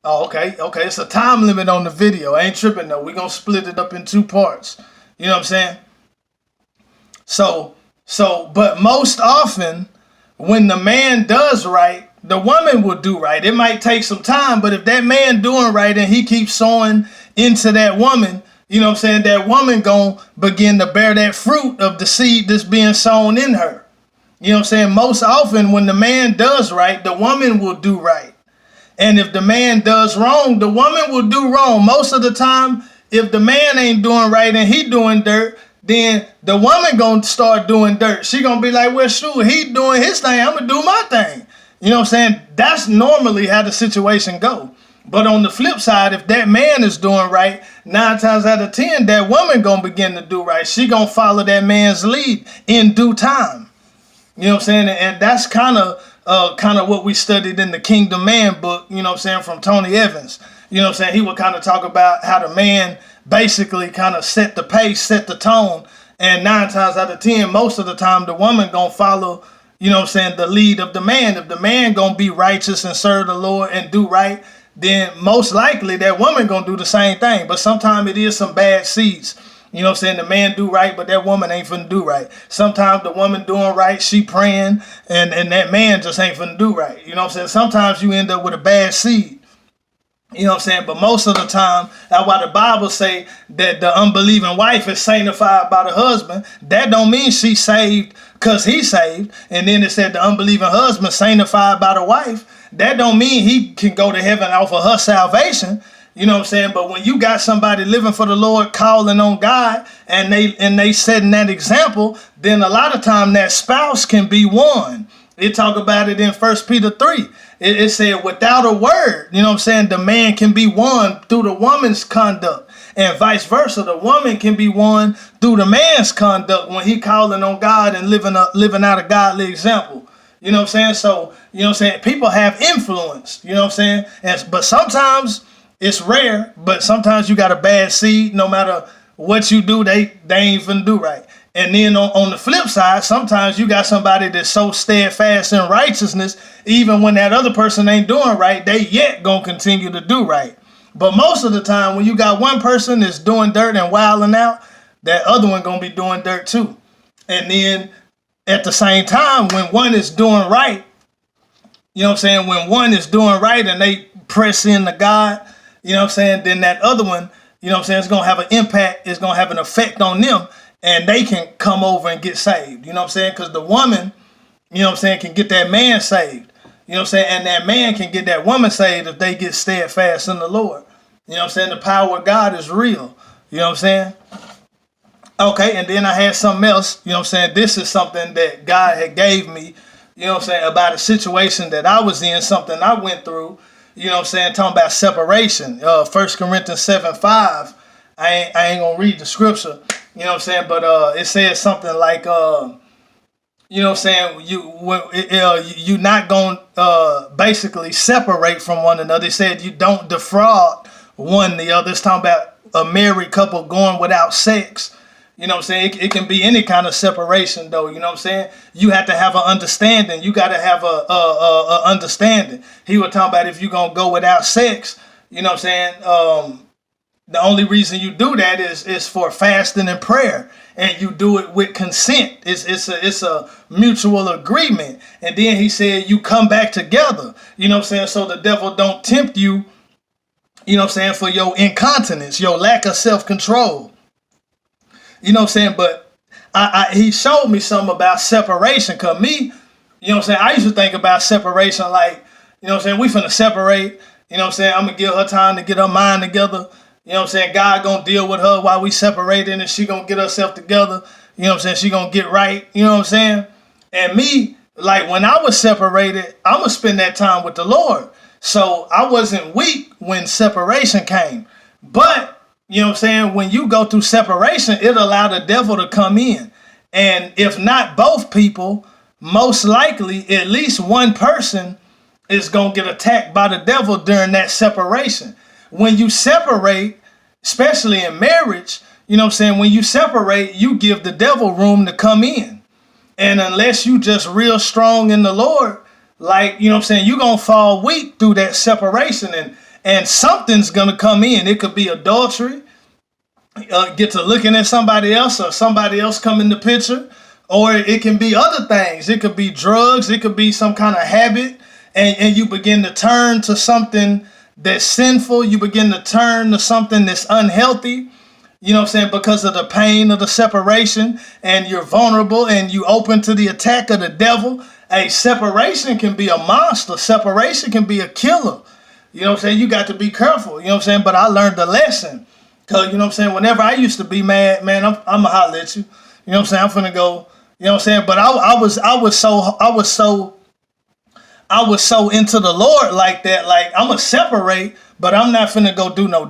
Oh, okay, okay. It's a time limit on the video. I ain't tripping though. We gonna split it up in two parts. You know what I'm saying? So, but most often, when the man does right, the woman will do right. It might take some time, but if that man doing right and he keeps sowing into that woman, you know what I'm saying, that woman gonna begin to bear that fruit of the seed that's being sown in her. You know what I'm saying? Most often when the man does right, the woman will do right. And if the man does wrong, the woman will do wrong. Most of the time, if the man ain't doing right and he doing dirt, then the woman gonna start doing dirt. She gonna be like, well, shoot, he doing his thing, I'm gonna do my thing. You know what I'm saying? That's normally how the situation go. But on the flip side, if that man is doing right, 9 times out of 10, that woman gonna begin to do right. She gonna follow that man's lead in due time. You know what I'm saying? And that's kind of what we studied in the Kingdom Man book, you know what I'm saying, from Tony Evans. You know what I'm saying? He would kind of talk about how the man basically kind of set the pace, set the tone. And 9 times out of 10, most of the time, the woman going to follow, you know what I'm saying, the lead of the man. If the man going to be righteous and serve the Lord and do right, then most likely that woman going to do the same thing. But sometimes it is some bad seeds. You know what I'm saying? The man do right, but that woman ain't finna do right. Sometimes the woman doing right, she praying, and that man just ain't finna do right. You know what I'm saying? Sometimes you end up with a bad seed. You know what I'm saying? But most of the time, that's why the Bible say that the unbelieving wife is sanctified by the husband. That don't mean she's saved because he's saved. And then it said the unbelieving husband sanctified by the wife. That don't mean he can go to heaven off of her salvation. You know what I'm saying? But when you got somebody living for the Lord, calling on God, and they setting that example, then a lot of time that spouse can be won. It talk about it in 1 Peter 3. It said without a word, you know what I'm saying, the man can be won through the woman's conduct, and vice versa. The woman can be won through the man's conduct when he calling on God and living out a godly example. You know what I'm saying? So, you know what I'm saying, people have influence, you know what I'm saying? But sometimes it's rare, but sometimes you got a bad seed. No matter what you do, they ain't finna do right. And then on the flip side, sometimes you got somebody that's so steadfast in righteousness, even when that other person ain't doing right, they yet gonna continue to do right. But most of the time, when you got one person that's doing dirt and wilding out, that other one gonna be doing dirt too. And then at the same time, when one is doing right, you know what I'm saying, when one is doing right and they press in to God, you know what I'm saying, then that other one, you know what I'm saying, it's going to have an impact, it's going to have an effect on them, and they can come over and get saved. You know what I'm saying? Because the woman, you know what I'm saying, can get that man saved. You know what I'm saying? And that man can get that woman saved if they get steadfast in the Lord. You know what I'm saying? The power of God is real. You know what I'm saying? Okay, and then I had something else. You know what I'm saying? This is something that God had gave me, you know what I'm saying, about a situation that I was in, something I went through. You know what I'm saying? Talking about separation. 1 Corinthians 7:5. I ain't gonna read the scripture. You know what I'm saying? But it says something like, you know what I'm saying, you not gonna basically separate from one another. It said you don't defraud one the other. It's talking about a married couple going without sex. You know what I'm saying? It can be any kind of separation, though. You know what I'm saying? You have to have an understanding. You got to have a understanding. He was talking about if you're going to go without sex, you know what I'm saying? The only reason you do that is for fasting and prayer. And you do it with consent. It's a mutual agreement. And then he said you come back together. You know what I'm saying? So the devil don't tempt you, you know what I'm saying, for your incontinence, your lack of self-control. You know what I'm saying? But he showed me something about separation. Because me, you know what I'm saying, I used to think about separation like, you know what I'm saying, we finna separate. You know what I'm saying? I'm going to give her time to get her mind together. You know what I'm saying? God going to deal with her while we separating, and she going to get herself together. You know what I'm saying? She going to get right. You know what I'm saying? And me, like when I was separated, I'm going to spend that time with the Lord. So I wasn't weak when separation came. But you know what I'm saying, when you go through separation, it allowed the devil to come in. And if not both people, most likely at least one person is going to get attacked by the devil during that separation. When you separate, especially in marriage, you know what I'm saying, when you separate, you give the devil room to come in. And unless you just real strong in the Lord, like, you know what I'm saying, you're going to fall weak through that separation. and something's gonna come in. It could be adultery, get to looking at somebody else, or somebody else come in the picture, or it can be other things. It could be drugs, it could be some kind of habit, and you begin to turn to something that's sinful. You begin to turn to something that's unhealthy, you know what I'm saying, because of the pain of the separation, and you're vulnerable and you open to the attack of the devil. A separation can be a monster. Separation can be a killer. You know what I'm saying? You got to be careful, you know what I'm saying? But I learned a lesson. Cause you know what I'm saying, whenever I used to be mad, man, I'ma holler at you. You know what I'm saying? I'm finna go, you know what I'm saying? But I was so into the Lord like that. Like, I'ma separate, but I'm not finna go do no